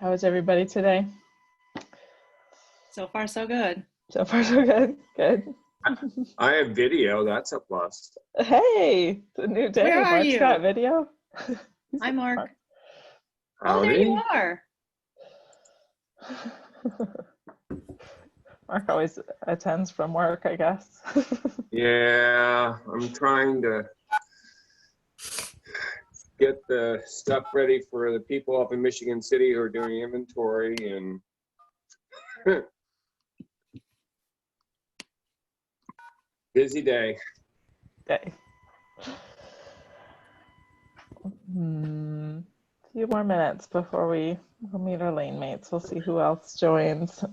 How is everybody today? So far, so good. So far, so good. Good. I have video. That's a plus. Hey, it's a new day. Where are Mark's got you? video. Hi, Mark. Oh, there Howdy. you are. Mark always attends from work, I guess. Yeah, I'm trying to get the stuff ready for the people up in Michigan City who are doing inventory, and busy day. Okay. Few more minutes before we'll meet our lane mates. We'll see who else joins.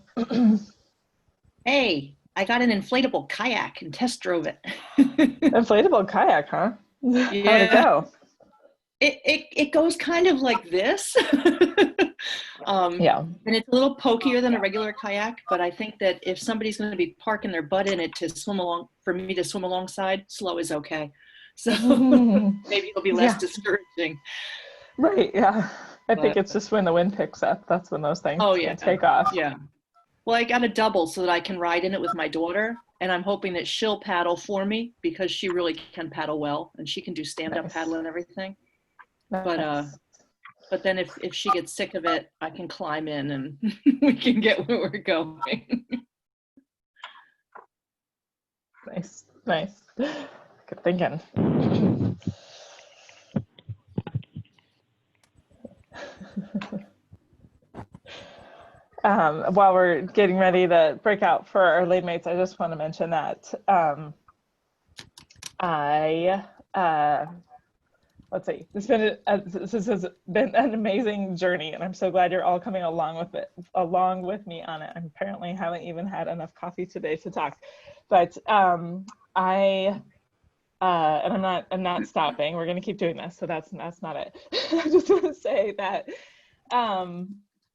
Hey, I got an inflatable kayak and test drove it. Inflatable kayak, huh? How'd it Yeah. go? It goes kind of like this. Yeah. And it's a little pokier than a regular kayak, but I think that if somebody's going to be parking their butt in it to swim along, for me to swim alongside, slow is okay. So maybe it'll be less discouraging. Right, yeah. I think But, it's just when the wind picks up, that's when those things yeah, can take off. yeah. Well, I got a double so that I can ride in it with my daughter, and I'm hoping that she'll paddle for me because she really can paddle well, and she can do stand-up paddle and everything. Nice. But then if she gets sick of it, I can climb in and we can get where we're going. Nice. Good thinking. While we're getting ready to break out for our lane mates, I just want to mention that let's see, this has been an amazing journey, and I'm so glad you're all coming along with me on it. I apparently haven't even had enough coffee today to talk, but and I'm not stopping. We're going to keep doing this, so that's not it. I just want to say that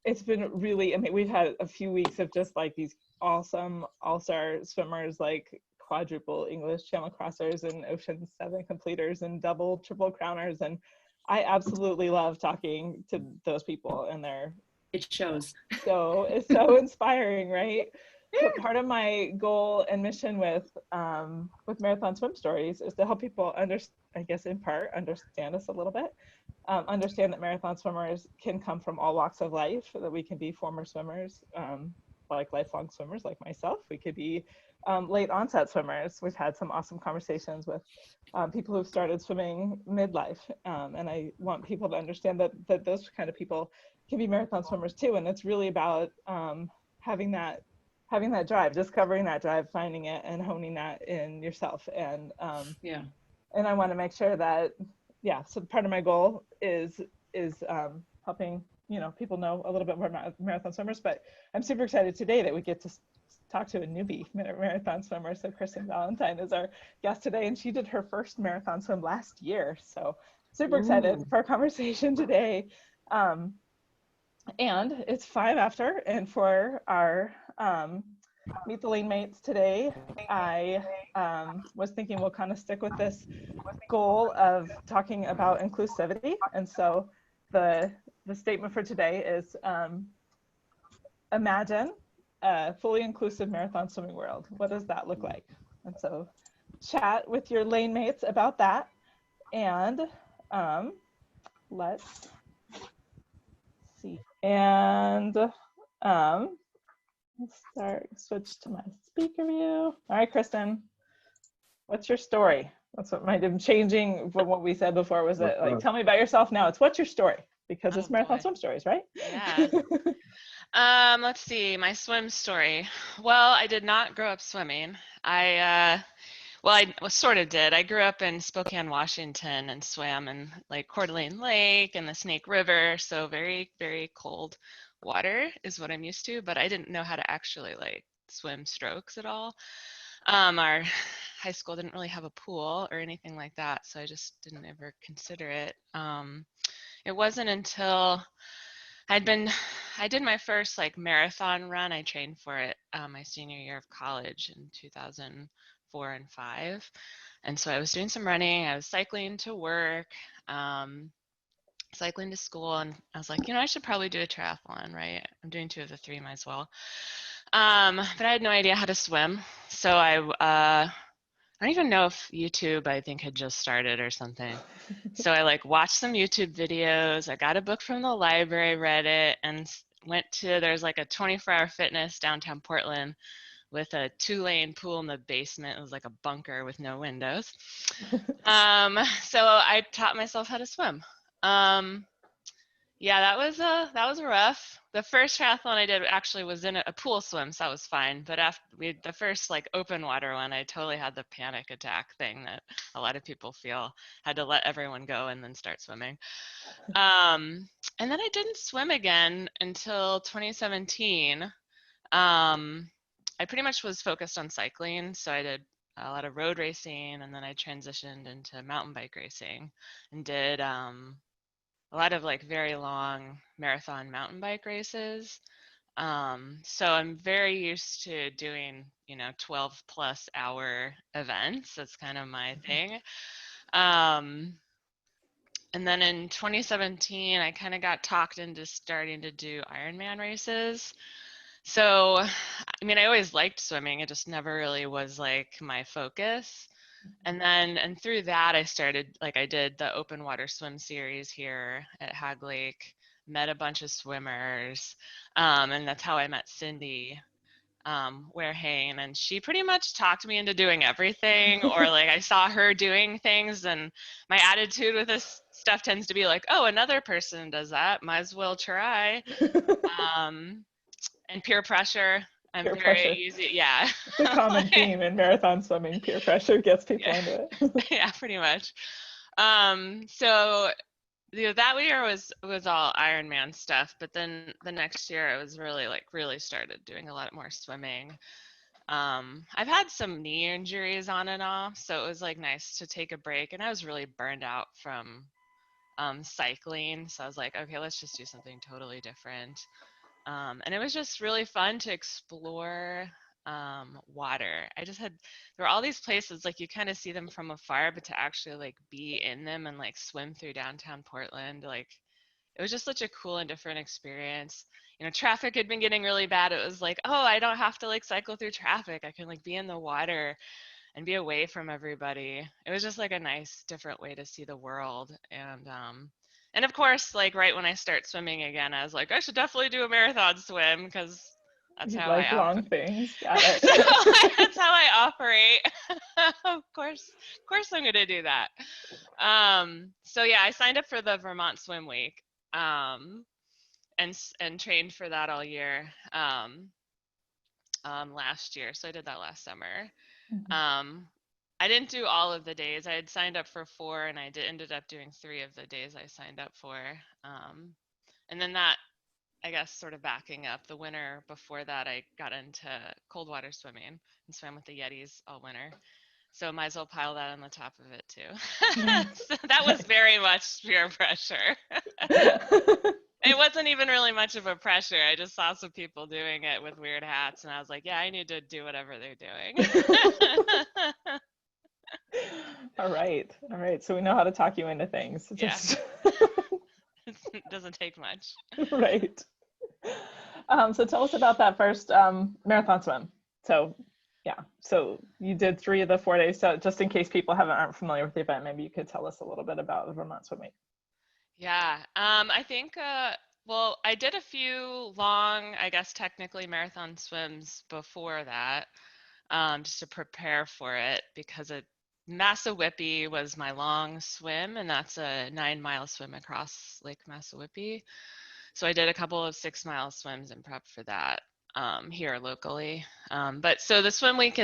it's been really, I mean, we've had a few weeks of just like these awesome all-star swimmers, like quadruple English Channel crossers and Ocean 7 completers and double, triple crowners. And I absolutely love talking to those people, and it shows. It's so inspiring, right? So part of my goal and mission with Marathon Swim Stories is to help people understand us a little bit. Understand that marathon swimmers can come from all walks of life, that we can be former swimmers, like lifelong swimmers like myself. We could be late onset swimmers. We've had some awesome conversations with people who've started swimming midlife. And I want people to understand that those kind of people can be marathon swimmers too. And it's really about having that drive, discovering that drive, finding it, and honing that in yourself. And and I want to make sure that, so part of my goal is helping people know a little bit more about marathon swimmers. But I'm super excited today that we get to talk to a newbie marathon swimmer. So Kristin Valentine is our guest today, and she did her first marathon swim last year. So super excited for our conversation today. And it's 5 after, and for our Meet the Lane Mates today, I was thinking we'll kind of stick with this goal of talking about inclusivity. And so the statement for today is imagine a fully inclusive marathon swimming world. What does that look like? And so chat with your lane mates about that. And let's see. And let's switch to my speaker view. All right, Kristin, what's your story? That's what might have changing from what we said before. Was it like, tell me about yourself now? It's what's your story? Because it's Marathon Swim Stories, right? Yeah. Let's see, my swim story. Well, I did not grow up swimming. I sort of did. I grew up in Spokane, Washington, and swam in like Coeur d'Alene Lake and the Snake River. So very, very cold water is what I'm used to, but I didn't know how to actually like swim strokes at all. Our high school didn't really have a pool or anything like that, so I just didn't ever consider it. It wasn't until I did my first like marathon run. I trained for it my senior year of college in 2004 and 5. And so I was doing some running, I was cycling to work. cycling to school, and I was like, I should probably do a triathlon, right? I'm doing 2 of the 3, might as well. But I had no idea how to swim. So I don't even know if YouTube, I think, had just started or something. So I like watched some YouTube videos. I got a book from the library, read it, and went to, there's like a 24-hour fitness downtown Portland with a 2-lane pool in the basement. It was like a bunker with no windows. So I taught myself how to swim. Yeah, that was rough. The first triathlon I did actually was in a pool swim, so that was fine. But after the first like open water one, I totally had the panic attack thing that a lot of people feel. Had to let everyone go and then start swimming. And then I didn't swim again until 2017. I pretty much was focused on cycling, so I did a lot of road racing, and then I transitioned into mountain bike racing and did a lot of like very long marathon mountain bike races. So I'm very used to doing, 12 plus hour events. That's kind of my thing. And then in 2017, I kind of got talked into starting to do Ironman races. So, I always liked swimming. It just never really was like my focus. And through that, I did the open water swim series here at Hag Lake, met a bunch of swimmers. And that's how I met Cindy Warehane. And she pretty much talked me into doing everything, or like I saw her doing things. And my attitude with this stuff tends to be like, oh, another person does that, might as well try. And peer pressure. I'm Peer very pressure. easy. Yeah. It's a common theme in marathon swimming. Peer pressure gets people into it. Yeah, pretty much. So that year was all Ironman stuff, but then the next year I was really started doing a lot more swimming. I've had some knee injuries on and off, so it was like nice to take a break, and I was really burned out from cycling, so I was like, okay, let's just do something totally different. And it was just really fun to explore water. There were all these places, like you kind of see them from afar, but to actually like be in them and like swim through downtown Portland, like it was just such a cool and different experience. Traffic had been getting really bad. It was like, oh, I don't have to like cycle through traffic. I can like be in the water and be away from everybody. It was just like a nice, different way to see the world. And of course, like right when I start swimming again, I was like, I should definitely do a marathon swim because that's You how like I long operate. things. Got it. That's how I operate. Of course, I'm going to do that. So yeah, I signed up for the Vermont Swim Week, and trained for that all year. Last year, so I did that last summer. I didn't do all of the days. I had signed up for 4, and I ended up doing 3 of the days I signed up for. And then that, I guess, sort of backing up, the winter before that, I got into cold water swimming and swam with the Yetis all winter. So might as well pile that on the top of it too. So that was very much peer pressure. It wasn't even really much of a pressure. I just saw some people doing it with weird hats, and I was like, yeah, I need to do whatever they're doing. All right. So we know how to talk you into things. It doesn't take much. Right. So tell us about that first marathon swim. So you did 3 of the 4 days. So just in case people aren't familiar with the event, maybe you could tell us a little bit about the Vermont Swim Week. Yeah, I think, well, I did a few long, I guess technically marathon swims before that, just to prepare for it, because Massawippi was my long swim, and that's a 9-mile swim across Lake Massawippi. So I did a couple of 6-mile swims in prep for that here locally. But so the swim week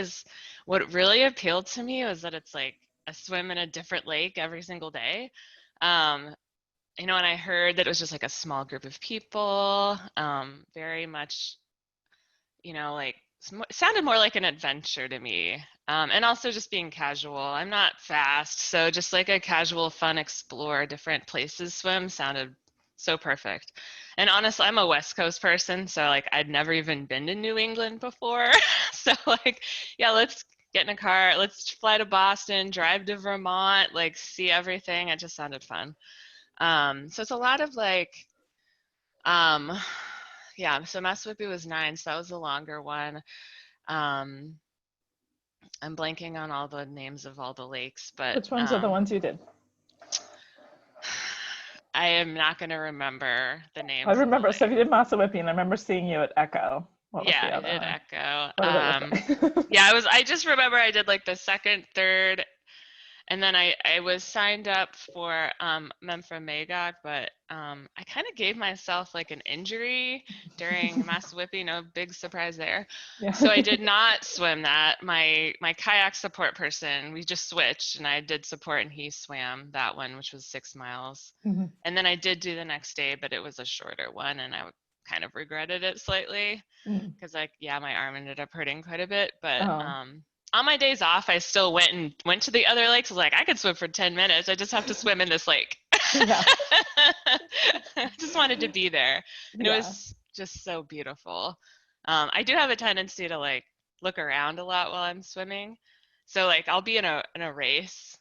what really appealed to me was that it's like a swim in a different lake every single day. And I heard that it was just like a small group of people, very much, like sounded more like an adventure to me. And also just being casual. I'm not fast, so just like a casual, fun, explore different places swim sounded so perfect. And honestly, I'm a West Coast person, so like I'd never even been to New England before. So like, yeah, let's get in a car, let's fly to Boston, drive to Vermont, like see everything. It just sounded fun. So it's a lot of like, yeah, so Massawippi was 9, so that was the longer one. I'm blanking on all the names of all the lakes, but Which ones are the ones you did? I am not going to remember the names I of the remember, so lakes. you did Massawippi, and I remember seeing you at Echo. What was Yeah, the I other did one? Echo. What did it look like? Yeah, I just remember I did like the second, third, and then I was signed up for Memphremagog, Magog, but I kind of gave myself like an injury during Massawippi. No big surprise there. Yeah. So I did not swim that. My kayak support person, we just switched, and I did support, and he swam that one, which was 6 miles. Mhm. And then I did do the next day, but it was a shorter one, and I kind of regretted it slightly Mhm. because like, yeah, my arm ended up hurting quite a bit. But Oh. on my days off, I still went to the other lakes. I was like, I could swim for 10 minutes. I just have to swim in this lake. Yeah. I just wanted to be there. And it Yeah. was just so beautiful. I do have a tendency to like look around a lot while I'm swimming. So like I'll be in a race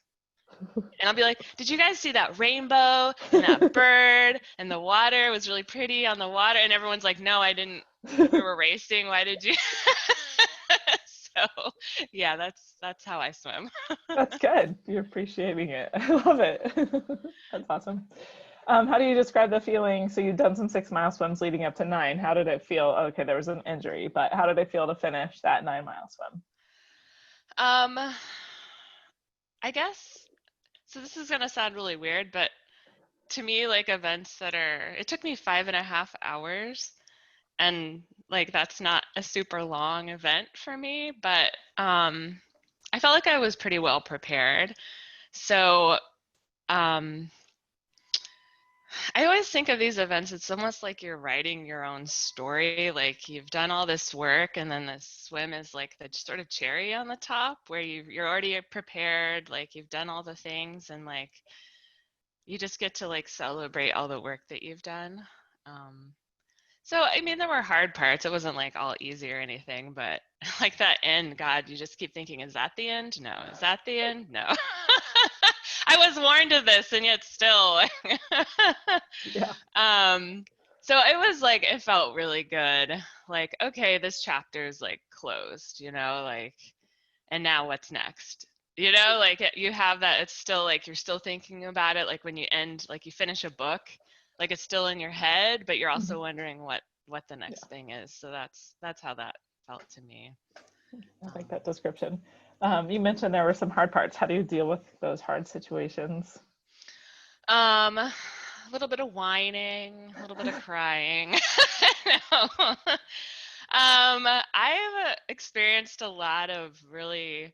and I'll be like, did you guys see that rainbow and that bird and the water was really pretty on the water? And everyone's like, no, I didn't. We were racing. Why did you? So yeah, that's how I swim. That's good. You're appreciating it. I love it. That's awesome. How do you describe the feeling? So you've done some 6 mile swims leading up to 9. How did it feel? Okay, there was an injury, but how did it feel to finish that 9 mile swim? I guess so. This is gonna sound really weird, but to me, like events it took me 5.5 hours, and like that's not a super long event for me, but I felt like I was pretty well prepared. So I always think of these events, it's almost like you're writing your own story. Like you've done all this work, and then the swim is like the sort of cherry on the top where you're already prepared, like you've done all the things, and like you just get to like celebrate all the work that you've done. So, I mean, there were hard parts. It wasn't like all easy or anything, but like that end, God, you just keep thinking, is that the end? No. Is that the end? No. I was warned of this, and yet still. Yeah. So it was like, it felt really good. Like, okay, this chapter is like closed, like, and now what's next? Like you have that, it's still like, you're still thinking about it. Like when you end, like you finish a book, like it's still in your head, but you're also wondering what the next thing is. So that's how that felt to me. I like that description. You mentioned there were some hard parts. How do you deal with those hard situations? A little bit of whining, a little bit of crying. No. I've experienced a lot of really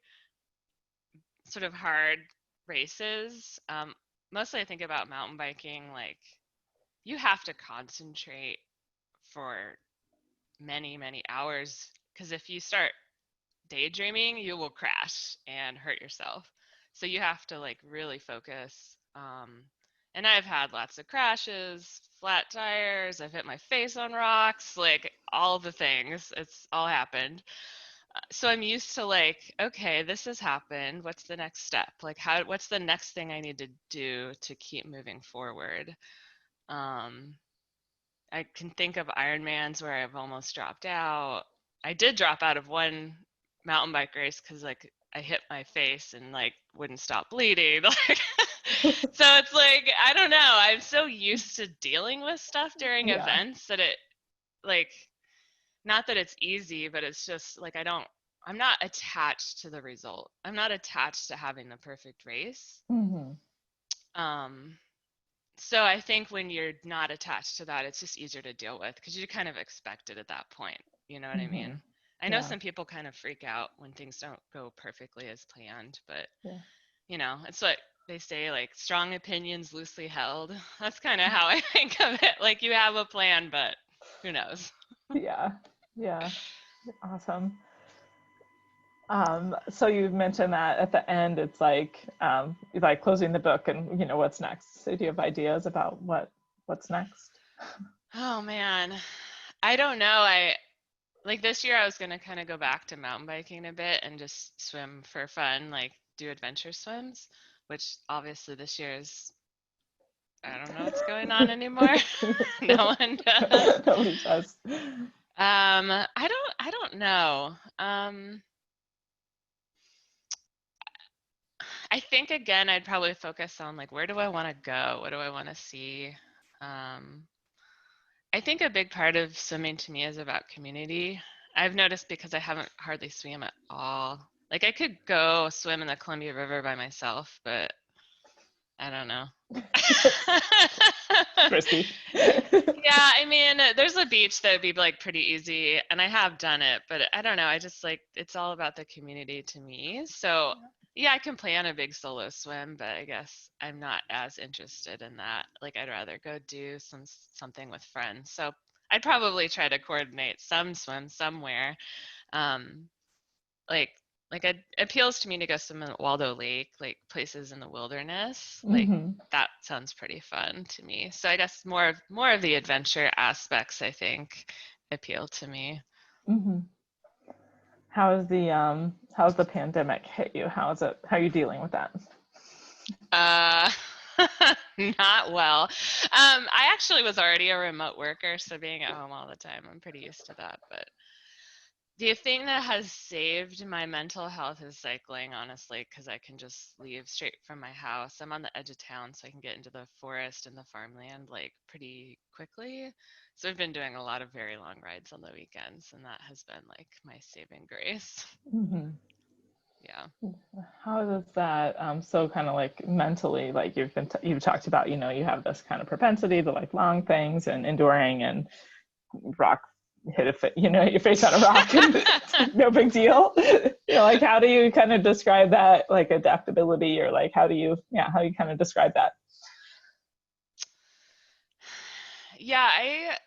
sort of hard races. Mostly I think about mountain biking, like you have to concentrate for many, many hours, because if you start daydreaming, you will crash and hurt yourself. So you have to like really focus. And I've had lots of crashes, flat tires, I've hit my face on rocks, like all the things. It's all happened. So I'm used to like, okay, this has happened. What's the next step? Like what's the next thing I need to do to keep moving forward? I can think of Ironmans where I've almost dropped out. I did drop out of one mountain bike race because like I hit my face and like wouldn't stop bleeding. Like, so it's like, I don't know. I'm so used to dealing with stuff during Yeah. events that it like, not that it's easy, but it's just like I'm not attached to the result. I'm not attached to having the perfect race. So I think when you're not attached to that, it's just easier to deal with because you kind of expect it at that point. You know what I mean? I know some people kind of freak out when things don't go perfectly as planned, but it's what they say, like strong opinions loosely held. That's kind of how I think of it. Like you have a plan, but who knows? Yeah. Awesome. So you mentioned that at the end, it's like closing the book and what's next. So do you have ideas about what's next? Oh man, I don't know. Like this year I was going to kind of go back to mountain biking a bit and just swim for fun, like do adventure swims, which obviously this year is I don't know what's going on anymore. No one does. Nobody does. I don't know. I think again, I'd probably focus on like, where do I want to go? What do I want to see? Um, I think a big part of swimming to me is about community. I've noticed because I haven't hardly swam at all. Like I could go swim in the Columbia River by myself, but I don't know. Risky. Yeah, I mean, there's a beach that would be like pretty easy, and I have done it, but I don't know. I just like it's all about the community to me. So yeah, I can plan a big solo swim, but I guess I'm not as interested in that. Like I'd rather go do something with friends. So I'd probably try to coordinate some swim somewhere. Um, like it appeals to me to go swim in Waldo Lake, like places in the wilderness. Like Hmm. that sounds pretty fun to me. So I guess more of the adventure aspects I think appeal to me. Hmm. How's the pandemic hit you? How are you dealing with that? Uh not well. I actually was already a remote worker, so being at home all the time, I'm pretty used to that. But the thing that has saved my mental health is cycling, honestly, because I can just leave straight from my house. I'm on the edge of town, so I can get into the forest and the farmland like pretty quickly. So I've been doing a lot of very long rides on the weekends, and that has been like my saving grace. Hmm. Yeah. How does that so kind of like mentally, like you've talked about, you have this kind of propensity to like long things and enduring and rock your face on a rock and no big deal. Like how do you kind of describe that, like adaptability, or like how do you kind of describe that? Yeah, I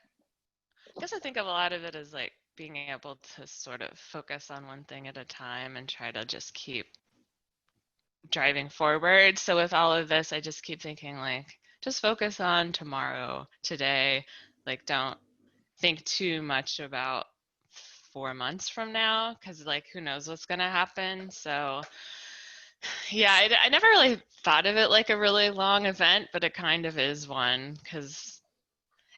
guess I think of a lot of it as like being able to sort of focus on one thing at a time and try to just keep driving forward. So with all of this, I just keep thinking like, just focus on tomorrow, today. Like, don't think too much about 4 months from now, because like, who knows what's going to happen. So yeah, I never really thought of it like a really long event, but it kind of is one, because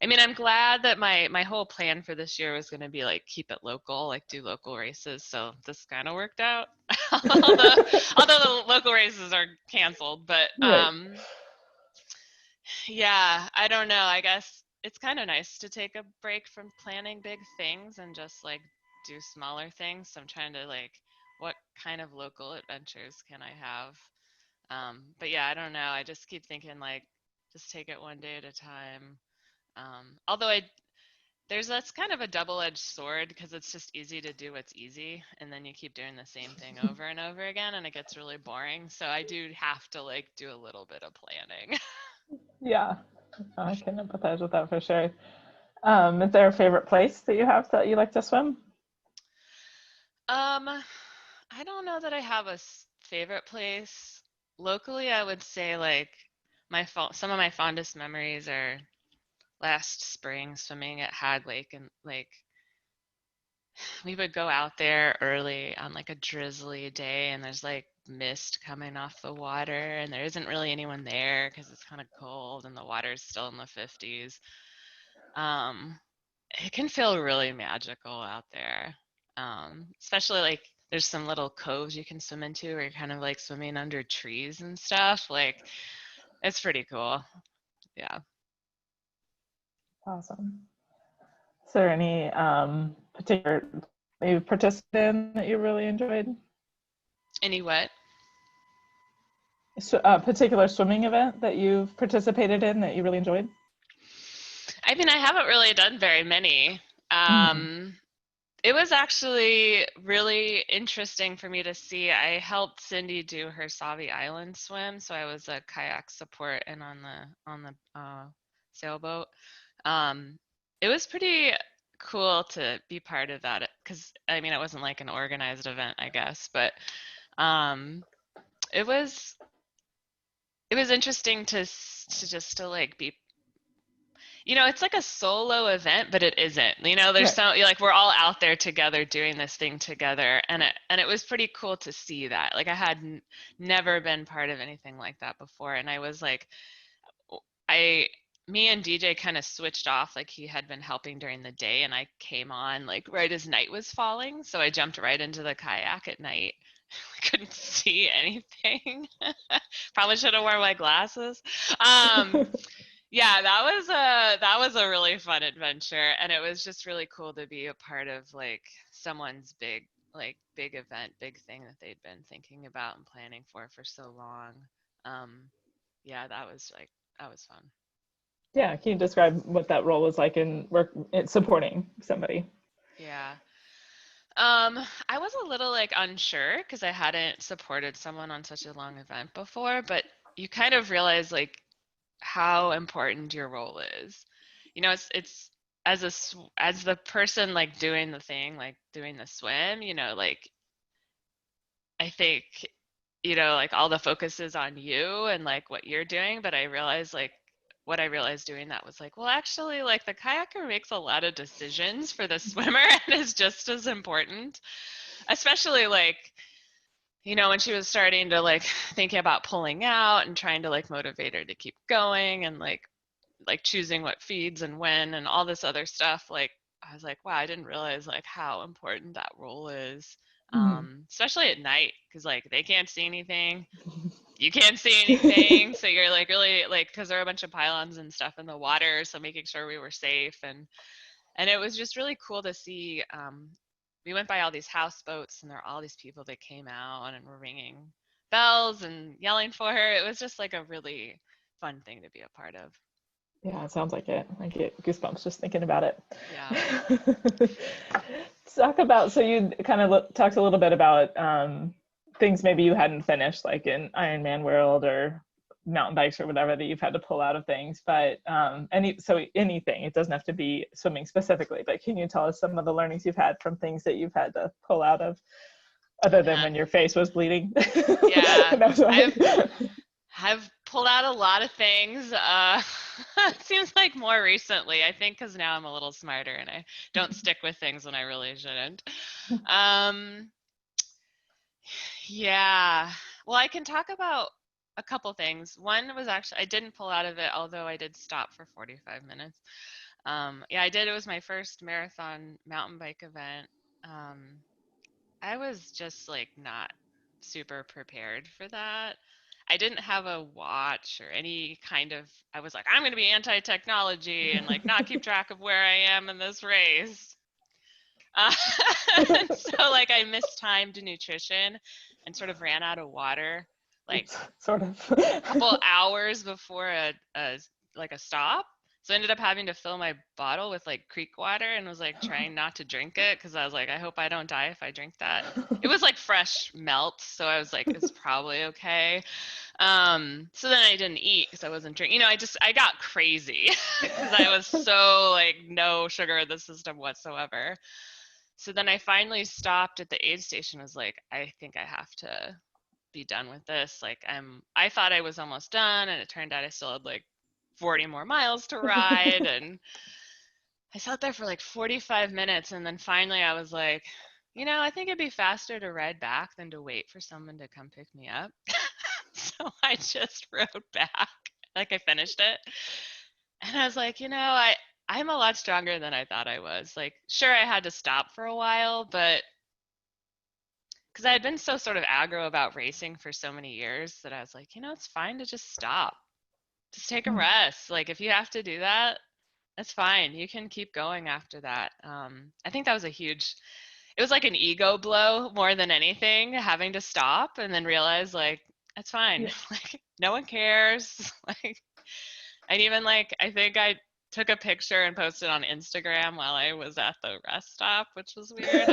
I mean, I'm glad that my whole plan for this year was going to be like keep it local, like do local races. So this kind of worked out. although, although the local races are canceled, but Right. yeah, I don't know. I guess it's kind of nice to take a break from planning big things and just like do smaller things. So I'm trying to like, what kind of local adventures can I have? But yeah, I don't know. I just keep thinking like, just take it one day at a time. Although that's kind of a double-edged sword, because it's just easy to do what's easy, and then you keep doing the same thing over and over again, and it gets really boring. So I do have to like do a little bit of planning. Yeah, I can empathize with that for sure. Is there a favorite place that you have that you like to swim? I don't know that I have a favorite place. Locally, I would say like some of my fondest memories are last spring swimming at Hag Lake, and like we would go out there early on like a drizzly day, and there's like mist coming off the water, and there isn't really anyone there because it's kind of cold and the water's still in the 50s. um it can feel really magical out there, especially like there's some little coves you can swim into where you're kind of like swimming under trees and stuff. Like it's pretty cool. Yeah. Awesome. Is there any particular that you participated in that you really enjoyed? Any what? So, a particular swimming event that you've participated in that you really enjoyed? I mean, I haven't really done very many. Mm-hmm. It was actually really interesting for me to see. I helped Cindy do her Savi Island swim, so I was a kayak support and on the sailboat. Um, it was pretty cool to be part of that, because I mean, it wasn't like an organized event, I guess, but um, it was interesting to like be, it's like a solo event, but it isn't. There's Right. some like we're all out there together doing this thing together, and it was pretty cool to see that. Like I had never been part of anything like that before, and I was like, me and DJ kind of switched off. Like he had been helping during the day and I came on like right as night was falling. So I jumped right into the kayak at night. I couldn't see anything. Probably should have worn my glasses. Yeah, that was a really fun adventure, and it was just really cool to be a part of like someone's big event, big thing that they'd been thinking about and planning for so long. Yeah, that was fun. Yeah, can you describe what that role was like in supporting somebody? Yeah. I was a little like unsure because I hadn't supported someone on such a long event before, but you kind of realize like how important your role is. You know, it's as the person like doing the thing, like doing the swim, you know, like I think, you know, like all the focus is on you and like what you're doing, but I realized like what I realized doing that was like, well, actually, like the kayaker makes a lot of decisions for the swimmer and is just as important, especially like, you know, when she was starting to like thinking about pulling out and trying to like motivate her to keep going and like choosing what feeds and when and all this other stuff. Like I was like, wow, I didn't realize like how important that role is. Especially at night, because like they can't see anything, you can't see anything, so you're like really like, because there are a bunch of pylons and stuff in the water, so making sure we were safe. And it was just really cool to see. We went by all these houseboats and there are all these people that came out and were ringing bells and yelling for her. It was just like a really fun thing to be a part of. Yeah, it sounds like it. I get goosebumps just thinking about it. Yeah. Talk about, so you kind of talked a little bit about things maybe you hadn't finished, like in Ironman world or mountain bikes or whatever, that you've had to pull out of things. But anything, it doesn't have to be swimming specifically, but can you tell us some of the learnings you've had from things that you've had to pull out of, other than when your face was bleeding? Yeah. I've pulled out a lot of things. It seems like more recently, I think, because now I'm a little smarter and I don't stick with things when I really shouldn't. Yeah. Well, I can talk about a couple things. One was actually, I didn't pull out of it, although I did stop for 45 minutes. Yeah, I did. It was my first marathon mountain bike event. I was just like not super prepared for that. I didn't have a watch or any kind of, I was like, I'm going to be anti-technology and like not keep track of where I am in this race. So like I mistimed nutrition and sort of ran out of water like sort of a couple hours before a stop. So I ended up having to fill my bottle with like creek water and was like trying not to drink it because I was like, I hope I don't die if I drink that. It was like fresh melt, so I was like, it's probably okay. So then I didn't eat because I wasn't drinking. You know, I got crazy because I was so like no sugar in the system whatsoever. So then I finally stopped at the aid station. Was like, I think I have to be done with this. Like I thought I was almost done, and it turned out I still had like 40 more miles to ride. And I sat there for like 45 minutes, and then finally I was like, you know, I think it'd be faster to ride back than to wait for someone to come pick me up. So I just rode back. Like I finished it. And I was like, you know, I'm a lot stronger than I thought I was. Like, sure, I had to stop for a while, but because I had been so sort of aggro about racing for so many years that I was like, you know, it's fine to just stop. Just take a rest. Like, if you have to do that, that's fine. You can keep going after that. I think that was it was like an ego blow more than anything, having to stop and then realize, like, that's fine. Yeah. Like, no one cares. Like, and even like, I think I took a picture and posted on Instagram while I was at the rest stop, which was weird.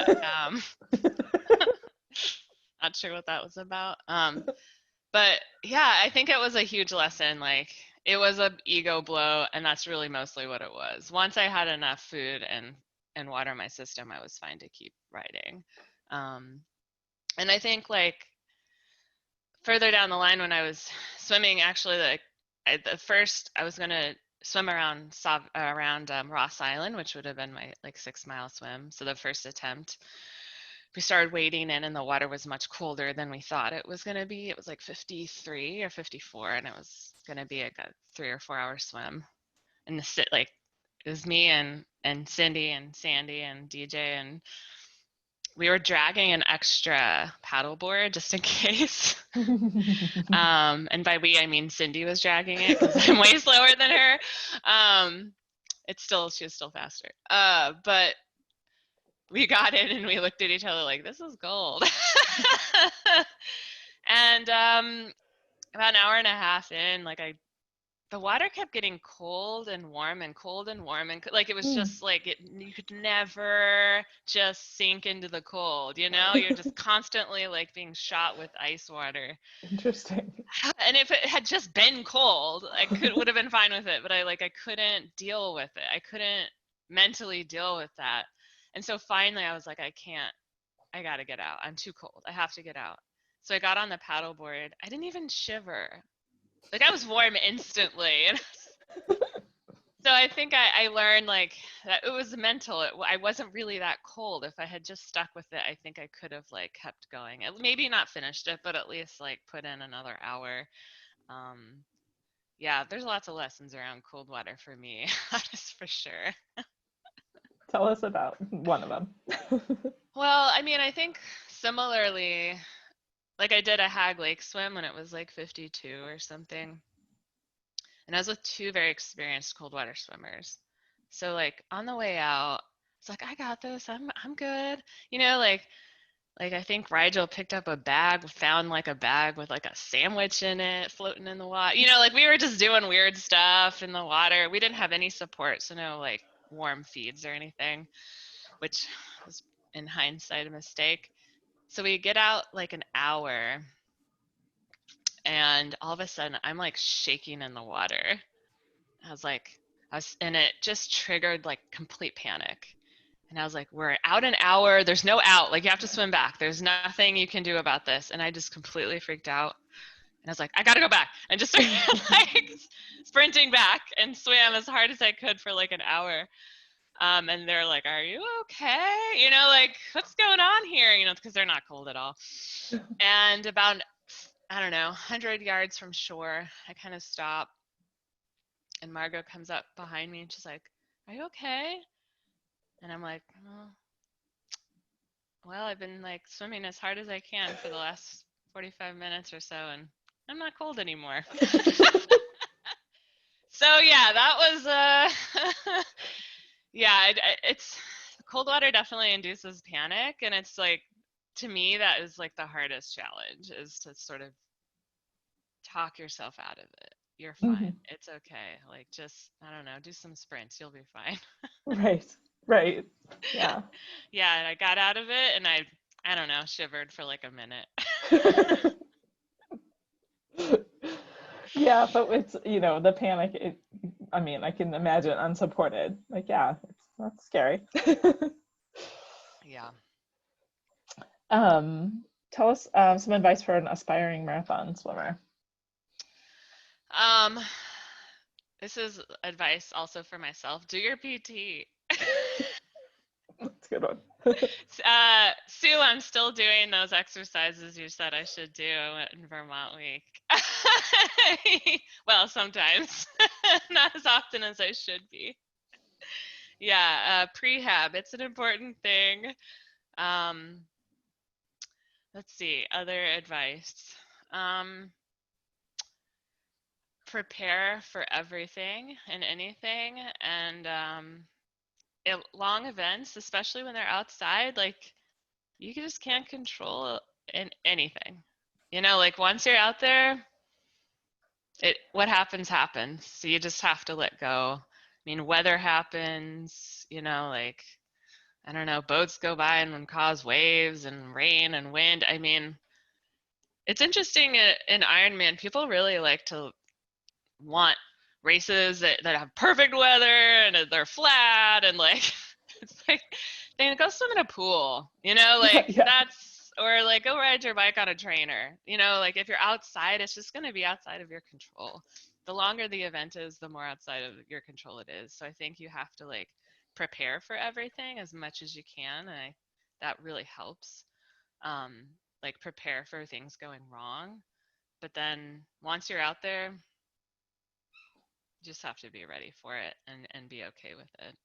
Not sure what that was about. But yeah, I think it was a huge lesson. Like it was a ego blow, and that's really mostly what it was. Once I had enough food and water in my system, I was fine to keep riding. And I think like further down the line when I was swimming, actually, like I was gonna swim around Ross Island, which would have been my like 6 mile swim. So the first attempt, we started wading in, and the water was much colder than we thought it was going to be. It was like 53 or 54, and it was going to be like a 3 or 4 hour swim. And like, it was me and Cindy and Sandy and DJ, and we were dragging an extra paddleboard just in case. And by we, I mean Cindy was dragging it because I'm way slower than her. She was still faster. But we got in and we looked at each other like, this is gold. And about an hour and a half in, like the water kept getting cold and warm and cold and warm, and like it was just like you could never just sink into the cold, you know? You're just constantly like being shot with ice water. Interesting. And if it had just been cold, would have been fine with it, but I couldn't deal with it. I couldn't mentally deal with that. And so finally I was like, I got to get out. I'm too cold. I have to get out. So I got on the paddleboard. I didn't even shiver. Like, I was warm instantly. So I think I learned like that it was mental. I wasn't really that cold. If I had just stuck with it, I think I could have like kept going. Maybe not finished it, but at least like put in another hour. Yeah, there's lots of lessons around cold water for me. That is for sure. Tell us about one of them. Well, I mean, I think similarly, like I did a Hag Lake swim when it was like 52 or something. And I was with 2 very experienced cold water swimmers. So like on the way out, it's like, I got this. I'm good. You know, like I think Rigel picked up found like a bag with like a sandwich in it floating in the water. You know, like we were just doing weird stuff in the water. We didn't have any support, so no like warm feeds or anything, which was in hindsight a mistake. So we get out like an hour, and all of a sudden I'm like shaking in the water. And it just triggered like complete panic. And I was like, we're out an hour. There's no out. Like, you have to swim back. There's nothing you can do about this. And I just completely freaked out. And I was like, I got to go back. And just started like sprinting back and swam as hard as I could for like an hour. And they're like, are you okay? You know, like, what's going on here? You know, because they're not cold at all. And about, I don't know, 100 yards from shore, I kind of stop. And Margot comes up behind me and she's like, are you okay? And I'm like, well, I've been like swimming as hard as I can for the last 45 minutes or so, and I'm not cold anymore. So yeah, that was, yeah, it's cold water definitely induces panic. And it's like, to me, that is like the hardest challenge, is to sort of talk yourself out of it. You're fine. It's okay. Like, just, I don't know, do some sprints. You'll be fine. Right. Yeah. Yeah, and I got out of it, and I don't know, shivered for like a minute. Yeah, but it's, you know, the panic, I mean, I can imagine unsupported. Like, yeah, that's scary. Yeah. Tell us some advice for an aspiring marathon swimmer. This is advice also for myself. Do your PT. That's a good one. Sue, I'm still doing those exercises you said I should do in Vermont week. Well, sometimes. Not as often as I should be. Yeah, prehab, it's an important thing. Let's see, other advice. Prepare for everything and anything, and long events, especially when they're outside, like, you just can't control anything. You know, like, once you're out there, what happens. So you just have to let go. I mean, weather happens, you know, like, I don't know, boats go by and cause waves and rain and wind. I mean, it's interesting in Ironman, people really like to want races that have perfect weather and they're flat, and like, it's like, they go swim in a pool, you know, like, yeah. Or like go ride your bike on a trainer, you know, like, if you're outside, it's just going to be outside of your control. The longer the event is, the more outside of your control it is. So I think you have to like prepare for everything as much as you can. And I that really helps, like prepare for things going wrong. But then once you're out there, you just have to be ready for it and be okay with it.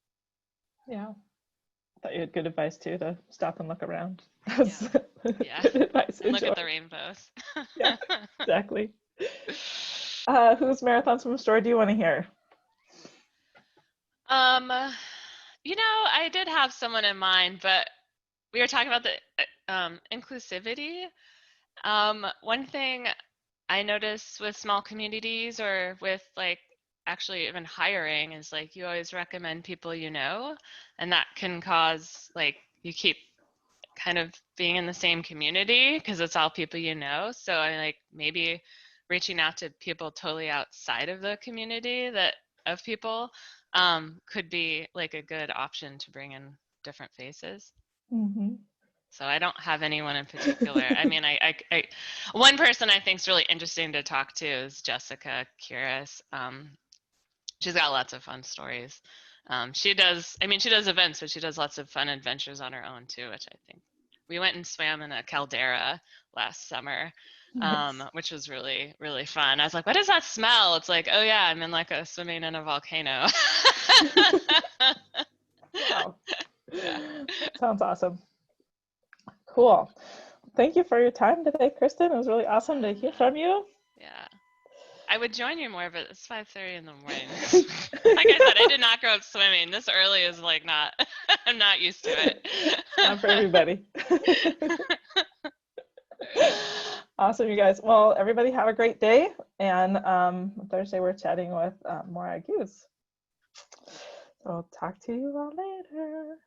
Yeah. I thought you had good advice too, to stop and look around. Yeah. Good advice. And look Enjoy. at the rainbows. Yeah, exactly. Whose marathon swim story do you want to hear? You know, I did have someone in mind, but we were talking about the inclusivity. One thing I notice with small communities, or with like actually even hiring, is like you always recommend people you know, and that can cause like you keep kind of being in the same community because it's all people you know. So I like maybe reaching out to people totally outside of the community that of people could be like a good option to bring in different faces. Mm-hmm. So I don't have anyone in particular. I mean, I one person I think is really interesting to talk to is Jessica Curis. She's got lots of fun stories. She does events, but she does lots of fun adventures on her own too, which I think. We went and swam in a caldera last summer, Nice. which was really, really fun. I was like, what does that smell? It's like, oh yeah, I'm in like swimming in a volcano. Wow. Yeah. Sounds awesome. Cool. Thank you for your time today, Kristin. It was really awesome to hear from you. Yeah. I would join you more, but it's 5:30 in the morning. Like I said, I did not grow up swimming. This early is like not, I'm not used to it. Not for everybody. Awesome, you guys. Well, everybody have a great day. And Thursday we're chatting with Maura Hughes. So I'll talk to you all later.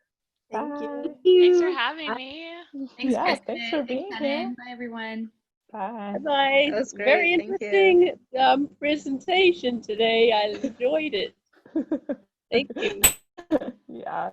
Thank Bye. you. Thanks for having me. Thanks, Yeah, Kristin. thanks for being here. Shannon. Bye, everyone. Bye. Bye. That was great. Very Thank you. interesting presentation today. I enjoyed it. Thank you. Yeah.